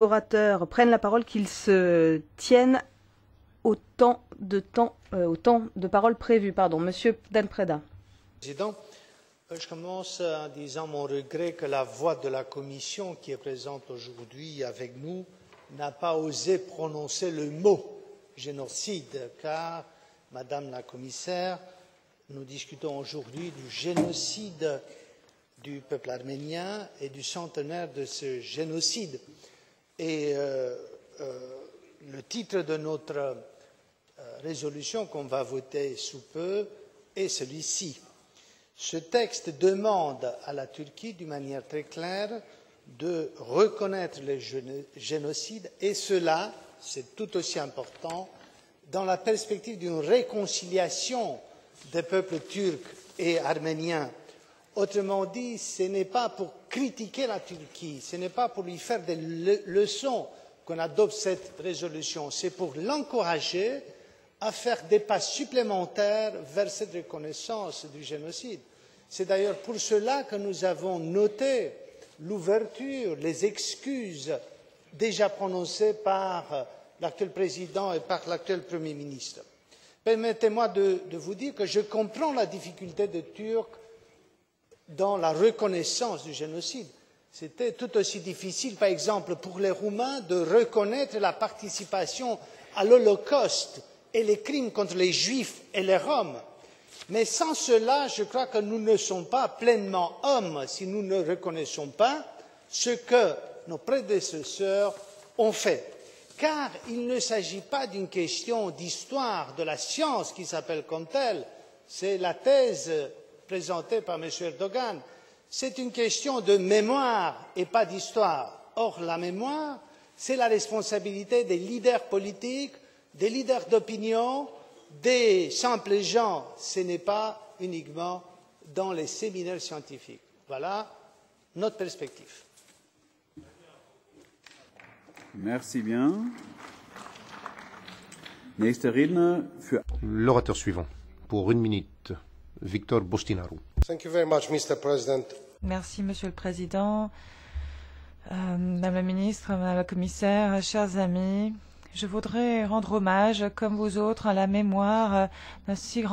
orateurs prennent la parole, qu'ils se tiennent au temps de parole prévu. Pardon. Monsieur Dan Preda. Président, je commence en disant mon regret que la voix de la Commission, qui est présente aujourd'hui avec nous, n'a pas osé prononcer le mot génocide, car, Madame la Commissaire, nous discutons aujourd'hui du génocide du peuple arménien et du centenaire de ce génocide. Et le titre de notre résolution qu'on va voter sous peu est celui-ci. Ce texte demande à la Turquie, d'une manière très claire, de reconnaître le génocide, et cela, c'est tout aussi important, dans la perspective d'une réconciliation des peuples turcs et arméniens. Autrement dit, ce n'est pas pour critiquer la Turquie, ce n'est pas pour lui faire des leçons qu'on adopte cette résolution, c'est pour l'encourager à faire des pas supplémentaires vers cette reconnaissance du génocide. C'est d'ailleurs pour cela que nous avons noté l'ouverture, les excuses déjà prononcées par l'actuel président et par l'actuel Premier ministre. Permettez-moi de vous dire que je comprends la difficulté des Turcs dans la reconnaissance du génocide. C'était tout aussi difficile, par exemple, pour les Roumains de reconnaître la participation à l'Holocauste et les crimes contre les Juifs et les Roms. Mais sans cela, je crois que nous ne sommes pas pleinement hommes si nous ne reconnaissons pas ce que nos prédécesseurs ont fait. Car il ne s'agit pas d'une question d'histoire de la science qui s'appelle comme telle, c'est la thèse présentée par M. Erdogan. C'est une question de mémoire et pas d'histoire. Or, la mémoire, c'est la responsabilité des leaders politiques, des leaders d'opinion, des simples gens. Ce n'est pas uniquement dans les séminaires scientifiques. Voilà notre perspective. Merci bien. L'orateur suivant, pour 1 minute, Victor Bostinaru. Thank you very much, Mr. President. Merci, Monsieur le Président, Madame la Ministre, Madame la Commissaire, chers amis. Je voudrais rendre hommage, comme vous autres, à la mémoire d'un si grand